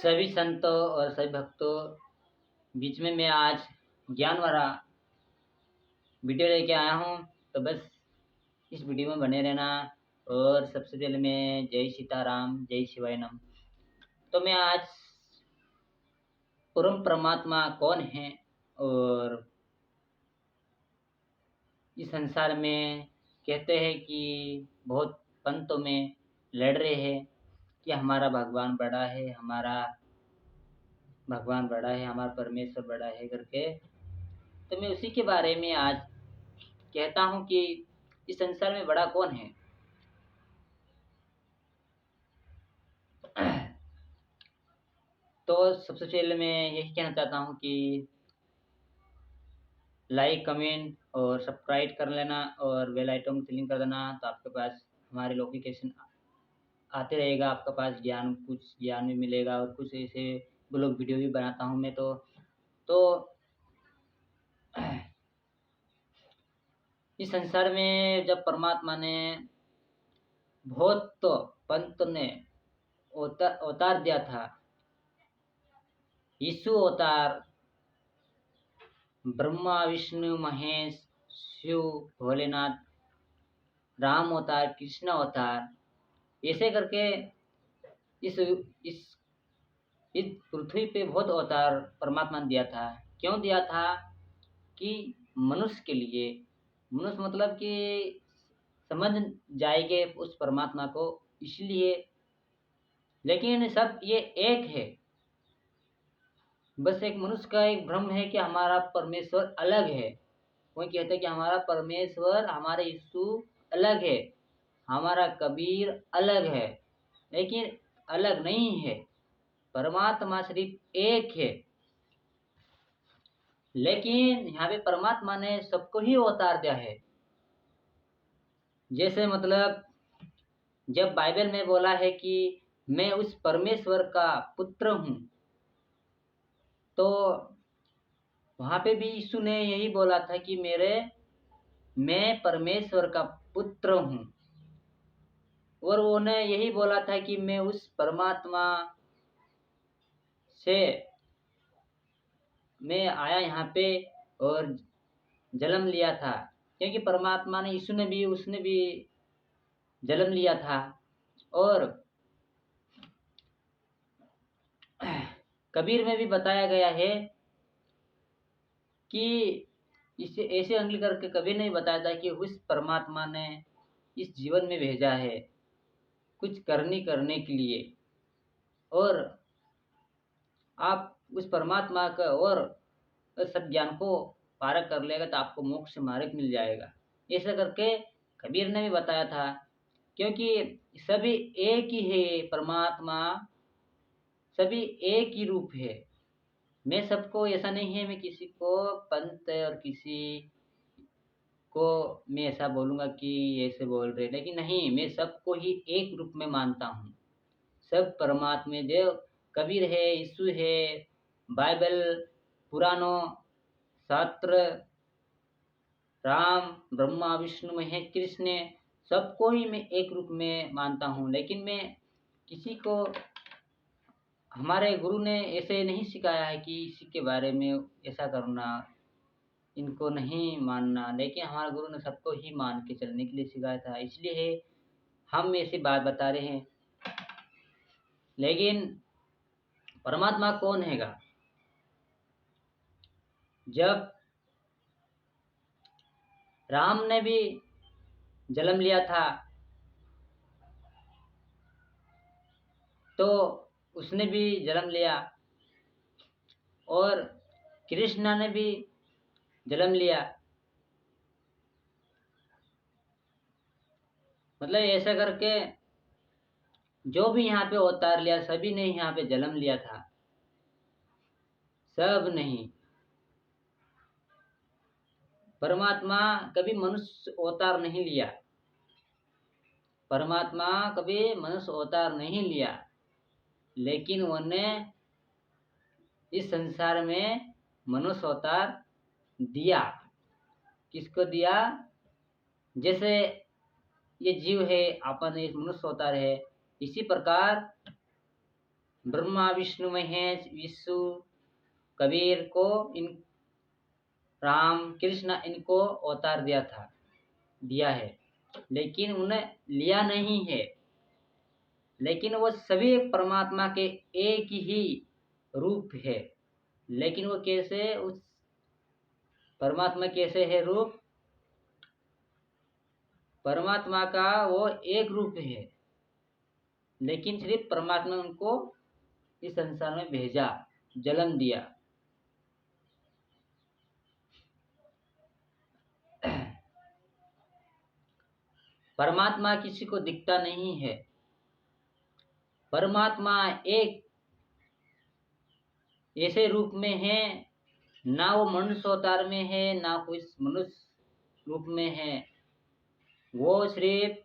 सभी संतों और सभी भक्तों बीच में मैं आज ज्ञान वाला वीडियो लेके आया हूँ। तो बस इस वीडियो में बने रहना। और सबसे पहले मैं जय सीताराम, जय शिवाय नम। तो मैं आज परम परमात्मा कौन है और इस संसार में कहते हैं कि बहुत पंतों में लड़ रहे हैं कि हमारा भगवान बड़ा है, हमारा भगवान बड़ा है, हमारा परमेश्वर बड़ा है करके। तो मैं उसी के बारे में आज कहता हूँ कि इस संसार में बड़ा कौन है। तो सबसे पहले मैं यही कहना चाहता हूँ कि लाइक, कमेंट और सब्सक्राइब कर लेना और बेल आइकन को क्लिक कर देना। तो आपके पास हमारे नोटिफिकेशन आते रहेगा, आपके पास कुछ ज्ञान भी मिलेगा और कुछ ऐसे ब्लॉग वीडियो भी बनाता हूँ मैं। तो इस संसार में जब परमात्मा ने बहुत पंत ने अवतार दिया था, यीशु अवतार, ब्रह्मा विष्णु महेश, शिव भोलेनाथ, राम अवतार, कृष्ण अवतार, ऐसे करके इस इस इस पृथ्वी पे बहुत अवतार परमात्मा ने दिया था। क्यों दिया था? कि मनुष्य के लिए, मनुष्य मतलब कि समझ जाएंगे उस परमात्मा को, इसलिए। लेकिन सब ये एक है। बस एक मनुष्य का एक भ्रम है कि हमारा परमेश्वर अलग है। कोई कहता है कि हमारा परमेश्वर, हमारे यीशु अलग है, हमारा कबीर अलग है, लेकिन अलग नहीं है। परमात्मा सिर्फ एक है। लेकिन यहाँ पे परमात्मा ने सबको ही अवतार दिया है। जैसे मतलब जब बाइबल में बोला है कि मैं उस परमेश्वर का पुत्र हूँ, तो वहाँ पे भी यीशु ने यही बोला था कि मैं परमेश्वर का पुत्र हूँ। और उन्होंने यही बोला था कि मैं उस परमात्मा से मैं आया यहाँ पे और जन्म लिया था। क्योंकि परमात्मा ने, यीशु ने भी, उसने भी जन्म लिया था। और कबीर में भी बताया गया है कि इसे ऐसे अंगली करके कबीर ने बताया था कि उस परमात्मा ने इस जीवन में भेजा है कुछ करने के लिए। और आप उस परमात्मा का और सब ज्ञान को पारक कर लेगा तो आपको मोक्ष मार्ग मिल जाएगा। ऐसा करके कबीर ने भी बताया था। क्योंकि सभी एक ही है परमात्मा, सभी एक ही रूप है। मैं सबको, ऐसा नहीं है मैं किसी को पंत और किसी को मैं ऐसा बोलूँगा कि ऐसे बोल रहे, लेकिन नहीं, मैं सबको ही एक रूप में मानता हूँ। सब परमात्मा देव, कबीर है, यीशु है, बाइबल, पुराणों, शास्त्र, राम, ब्रह्मा विष्णु महेश, कृष्ण, सबको ही मैं एक रूप में मानता हूँ। लेकिन मैं किसी को, हमारे गुरु ने ऐसे नहीं सिखाया है कि इसी के बारे में ऐसा करना, इनको नहीं मानना। लेकिन हमारे गुरु ने सबको ही मान के चलने के लिए सिखाया था, इसलिए हम ऐसी बात बता रहे हैं। लेकिन परमात्मा कौन हैगा? जब राम ने भी जन्म लिया था तो उसने भी जन्म लिया, और कृष्ण ने भी जन्म लिया। मतलब ऐसा करके जो भी यहाँ पे अवतार लिया, सभी ने यहाँ पे जन्म लिया था। सब नहीं, परमात्मा कभी मनुष्य अवतार नहीं लिया। परमात्मा कभी मनुष्य अवतार नहीं लिया, लेकिन उन्होंने इस संसार में मनुष्य अवतार दिया। किसको दिया? जैसे ये जीव है, अपन एक मनुष्य अवतार है, इसी प्रकार ब्रह्मा विष्णु महेश विष्णु कबीर को इन राम कृष्ण इनको अवतार दिया है, लेकिन उन्हें लिया नहीं है। लेकिन वो सभी परमात्मा के एक ही रूप है। लेकिन वो कैसे, उस परमात्मा कैसे है रूप? परमात्मा का वो एक रूप है, लेकिन सिर्फ परमात्मा उनको इस संसार में भेजा, जन्म दिया। परमात्मा किसी को दिखता नहीं है। परमात्मा एक ऐसे रूप में है, ना वो मनुष्य अवतार में है, ना कोई मनुष्य रूप में है। वो सिर्फ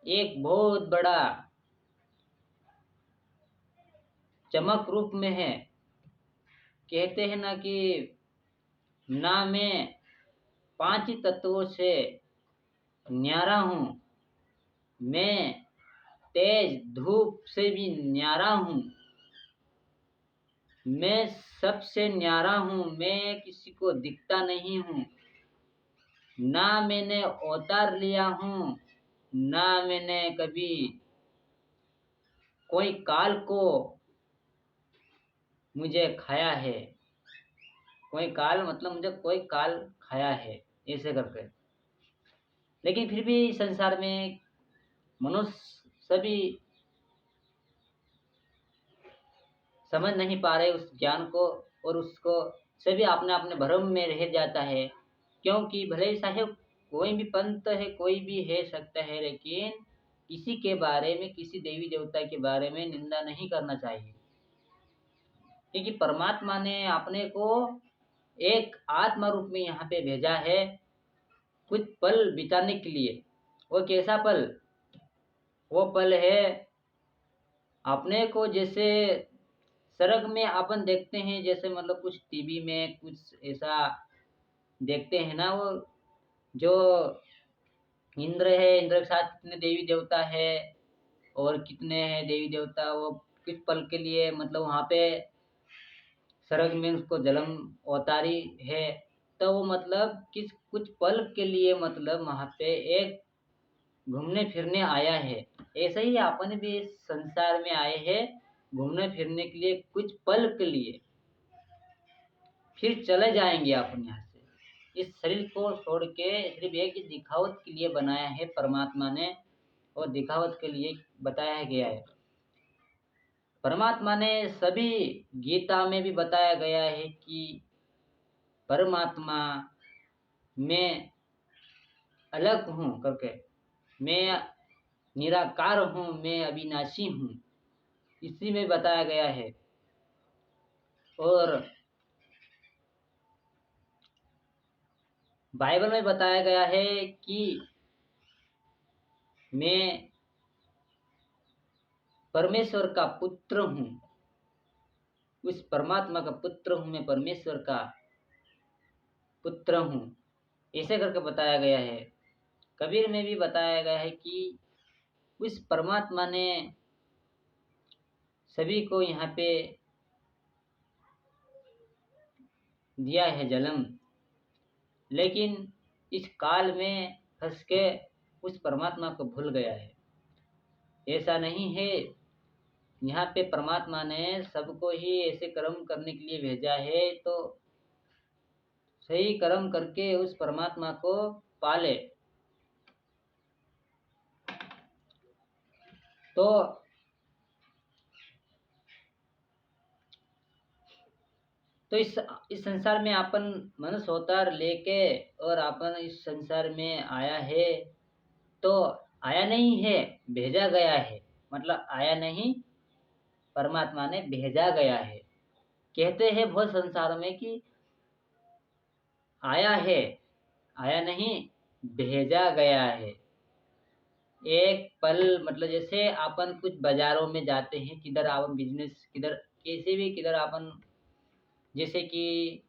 एक बहुत बड़ा चमक रूप में है। कहते हैं ना कि ना मैं 5 ही तत्वों से न्यारा हूँ, मैं तेज धूप से भी न्यारा हूँ, मैं सबसे न्यारा हूँ, मैं किसी को दिखता नहीं हूँ। ना मैंने अवतार लिया हूँ, ना मैंने कभी कोई काल को मुझे खाया है। कोई काल मतलब मुझे कोई काल खाया है, ऐसे करके। लेकिन फिर भी संसार में मनुष्य सभी समझ नहीं पा रहे उस ज्ञान को, और उसको सभी अपने अपने भ्रम में रह जाता है। क्योंकि भले ही चाहे कोई भी पंथ है, कोई भी है सकता है, लेकिन किसी के बारे में, किसी देवी देवता के बारे में निंदा नहीं करना चाहिए। क्योंकि परमात्मा ने अपने को एक आत्मा रूप में यहाँ पे भेजा है, कुछ पल बिताने के लिए। वो कैसा पल? वो पल है अपने को, जैसे स्वर्ग में अपन देखते हैं, जैसे मतलब कुछ टीवी में कुछ ऐसा देखते हैं ना, वो जो इंद्र है, इंद्र के साथ कितने देवी देवता है और कितने हैं देवी देवता, वो कुछ पल के लिए मतलब वहाँ पे स्वर्ग में उसको जन्म अवतारी है। तो वो मतलब कुछ पल के लिए मतलब वहाँ पे एक घूमने फिरने आया है। ऐसे ही अपन भी इस संसार में आए हैं घूमने फिरने के लिए, कुछ पल के लिए, फिर चले जाएंगे अपन यहाँ से। इस शरीर को छोड़ के सिर्फ एक ही दिखावट के लिए बनाया है परमात्मा ने, और दिखावट के लिए बताया गया है। परमात्मा ने सभी गीता में भी बताया गया है कि परमात्मा मैं अलग हूँ करके, मैं निराकार हूँ, मैं अविनाशी हूँ, इसी में बताया गया है। और बाइबल में बताया गया है कि मैं परमेश्वर का पुत्र हूँ, उस परमात्मा का पुत्र हूँ, मैं परमेश्वर का पुत्र हूँ, ऐसे करके बताया गया है। कबीर में भी बताया गया है कि उस परमात्मा ने सभी को यहाँ पे दिया है जन्म, लेकिन इस काल में फंस के उस परमात्मा को भूल गया है। ऐसा नहीं है, यहाँ पे परमात्मा ने सबको ही ऐसे कर्म करने के लिए भेजा है, तो सही कर्म करके उस परमात्मा को पाले। तो इस संसार में अपन मनुष्य अवतार लेके और अपन इस संसार में आया है, तो आया नहीं है, भेजा गया है। मतलब आया नहीं, परमात्मा ने भेजा गया है। कहते हैं बहुत संसार में कि आया है, आया नहीं, भेजा गया है। एक पल मतलब जैसे अपन कुछ बाजारों में जाते हैं, किधर अपन बिजनेस, किधर कैसे भी, किधर अपन जैसे कि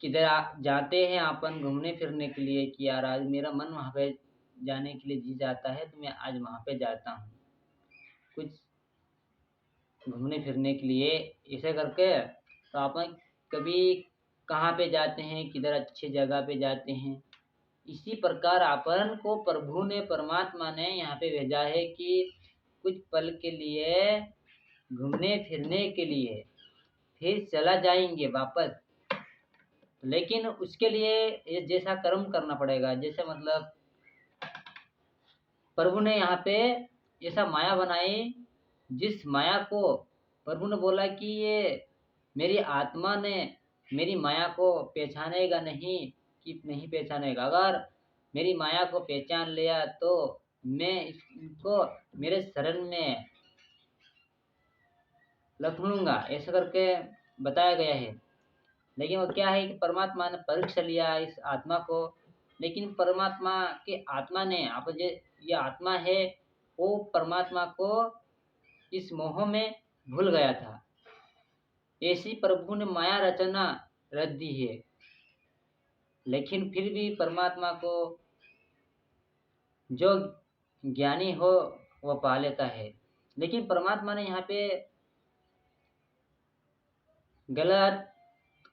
किधर जाते हैं अपन घूमने फिरने के लिए कि यार आज मेरा मन वहाँ पे जाने के लिए जी जाता है, तो मैं आज वहाँ पे जाता हूँ। कुछ घूमने फिरने के लिए, ऐसे करके तो अपन कभी कहाँ पे जाते हैं, किधर अच्छी जगह पे जाते हैं। इसी प्रकार अपन को प्रभु ने, परमात्मा ने यहाँ पे भेजा है कि कुछ पल के लिए घूमने फिरने के लिए, फिर चला जाएंगे वापस। लेकिन उसके लिए ये जैसा कर्म करना पड़ेगा, जैसे मतलब प्रभु ने यहाँ पे ऐसा माया बनाई, जिस माया को प्रभु ने बोला कि ये मेरी आत्मा ने मेरी माया को पहचानेगा नहीं, कि नहीं पहचानेगा। अगर मेरी माया को पहचान लिया तो मैं इसको मेरे शरण में रख लूँगा, ऐसा करके बताया गया है। लेकिन वो क्या है कि परमात्मा ने परीक्षा लिया इस आत्मा को, लेकिन परमात्मा के आत्मा ने, आप ये आत्मा है, वो परमात्मा को इस मोह में भूल गया था। ऐसी प्रभु ने माया रचना रच दी है, लेकिन फिर भी परमात्मा को जो ज्ञानी हो वह पा लेता है। लेकिन परमात्मा ने यहाँ पे गलत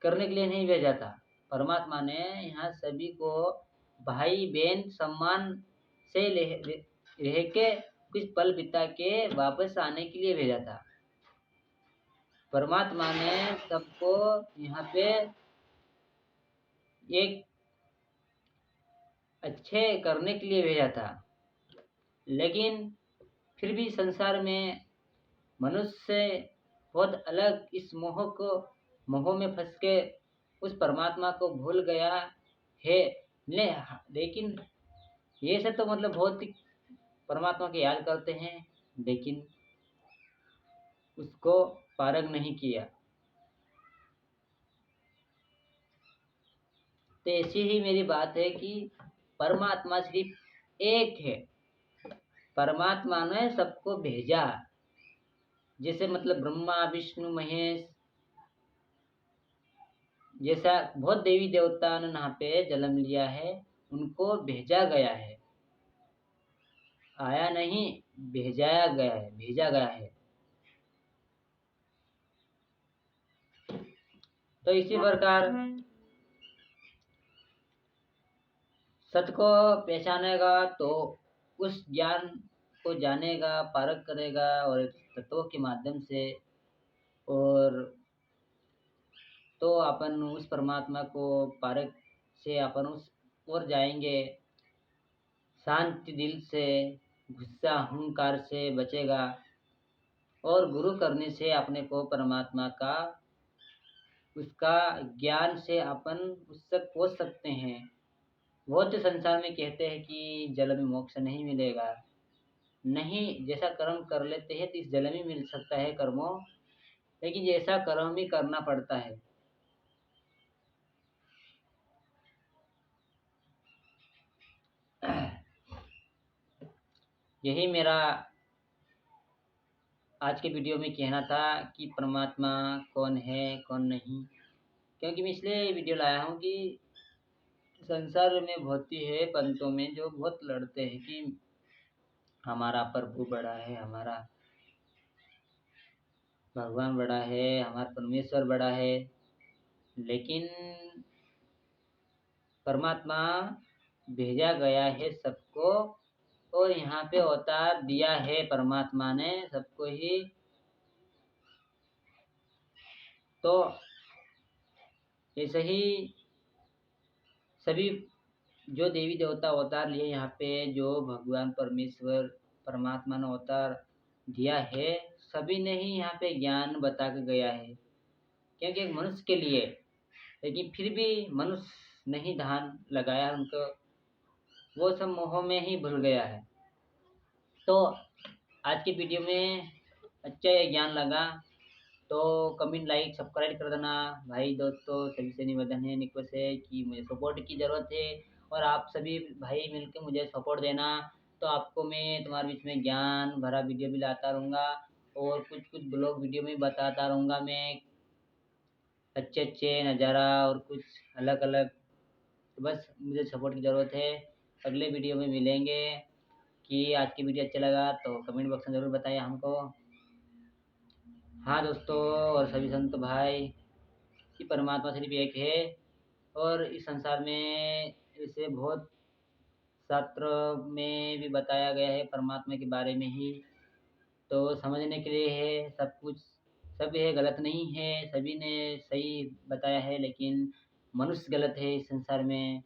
करने के लिए नहीं भेजा था। परमात्मा ने यहाँ सभी को भाई बहन सम्मान से रह के कुछ पल बिता के वापस आने के लिए भेजा था। परमात्मा ने सबको यहाँ पे एक अच्छे करने के लिए भेजा था। लेकिन फिर भी संसार में मनुष्य बहुत अलग इस मोह में फंस के उस परमात्मा को भूल गया है। लेकिन ये सब तो मतलब बहुत ही परमात्मा को याद करते हैं, लेकिन उसको पारंग नहीं किया। तो ऐसी ही मेरी बात है कि परमात्मा सिर्फ एक है। परमात्मा ने सबको भेजा, जैसे मतलब ब्रह्मा विष्णु महेश जैसा बहुत देवी देवता ने यहाँ पे जन्म लिया है, उनको भेजा गया है। आया नहीं, भेजा गया है। तो इसी प्रकार सत्य को पहचानेगा तो उस ज्ञान को जानेगा, पारख करेगा, और तत्वों के माध्यम से, और तो अपन उस परमात्मा को पारख से अपन उस ओर जाएंगे। शांति दिल से, गुस्सा अहंकार से बचेगा, और गुरु करने से अपने को परमात्मा का, उसका ज्ञान से अपन उस तक पहुँच सकते हैं। बहुत संसार में कहते हैं कि जल में मोक्ष नहीं मिलेगा। नहीं, जैसा कर्म कर लेते हैं तो इस जल में मिल सकता है कर्मों, लेकिन जैसा कर्म ही करना पड़ता है। यही मेरा आज के वीडियो में कहना था कि परमात्मा कौन है कौन नहीं। क्योंकि मैं इसलिए वीडियो लाया हूँ कि संसार में बहुत ही है पंथों में जो बहुत लड़ते हैं कि हमारा प्रभु बड़ा है, हमारा भगवान बड़ा है, हमारा परमेश्वर बड़ा है। लेकिन परमात्मा भेजा गया है सबको, और यहाँ पे अवतार दिया है परमात्मा ने सबको ही। तो ऐसे ही सभी जो देवी देवता अवतार लिए यहाँ पे, जो भगवान परमेश्वर परमात्मा ने अवतार दिया है, सभी ने ही यहाँ पे ज्ञान बता के गया है। क्योंकि एक मनुष्य के लिए, लेकिन फिर भी मनुष्य नहीं ध्यान लगाया उनको, वो सब मोह में ही भूल गया है। तो आज की वीडियो में अच्छा ये ज्ञान लगा तो कमेंट लाइक सब्सक्राइब कर देना भाई दोस्तों। सभी से निवेदन है, रिक्वेस्ट है कि मुझे सपोर्ट की ज़रूरत है, और आप सभी भाई मिलकर मुझे सपोर्ट देना। तो आपको मैं तुम्हारे बीच में ज्ञान भरा वीडियो भी लाता रहूँगा, और कुछ कुछ ब्लॉग वीडियो में बताता रहूँगा मैं अच्छे अच्छे नज़ारा और कुछ अलग अलग। तो बस मुझे सपोर्ट की ज़रूरत है। अगले वीडियो में मिलेंगे। कि आज की वीडियो अच्छा लगा तो कमेंट बॉक्स में ज़रूर बताइए हमको। हाँ दोस्तों और सभी संत भाई, कि परमात्मा सिर्फ एक है और इस संसार में इसे बहुत शास्त्र में भी बताया गया है परमात्मा के बारे में ही। तो समझने के लिए है सब कुछ, सब ये गलत नहीं है, सभी ने सही बताया है, लेकिन मनुष्य गलत है इस संसार में।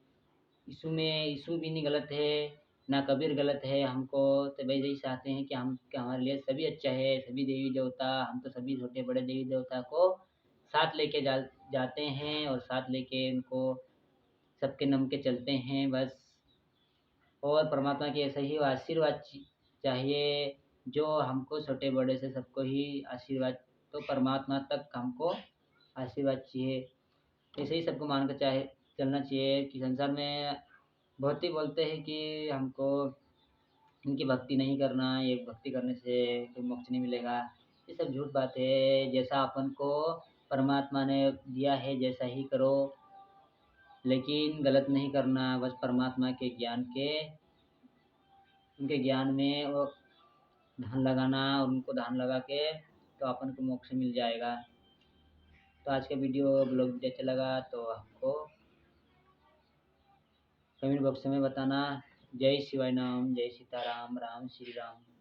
यीशु भी नहीं गलत है, ना कबीर गलत है। हमको तो भाई यही चाहते हैं कि हम कि हमारे लिए सभी अच्छा है, सभी देवी देवता, हम तो सभी छोटे बड़े देवी देवता को साथ लेके जाते हैं और साथ लेके उनको सबके नम के चलते हैं बस। और परमात्मा के ऐसे ही आशीर्वाद चाहिए, जो हमको छोटे बड़े से सबको ही आशीर्वाद, तो परमात्मा तक हमको आशीर्वाद चाहिए। ऐसे ही सबको मान कर चाहे चलना चाहिए कि संसार में बहुत ही बोलते हैं कि हमको इनकी भक्ति नहीं करना, ये भक्ति करने से कोई मोक्ष नहीं मिलेगा। ये सब झूठ बात है। जैसा अपन को परमात्मा ने दिया है जैसा ही करो, लेकिन गलत नहीं करना। बस परमात्मा के ज्ञान के, उनके ज्ञान में वो ध्यान लगाना, और उनको ध्यान लगा के तो अपन को मोक्ष मिल जाएगा। तो आज का ब्लॉग अच्छा लगा तो हमको कमेंट बॉक्स में बताना। जय शिवाय नाम, जय सीताराम, राम श्री राम।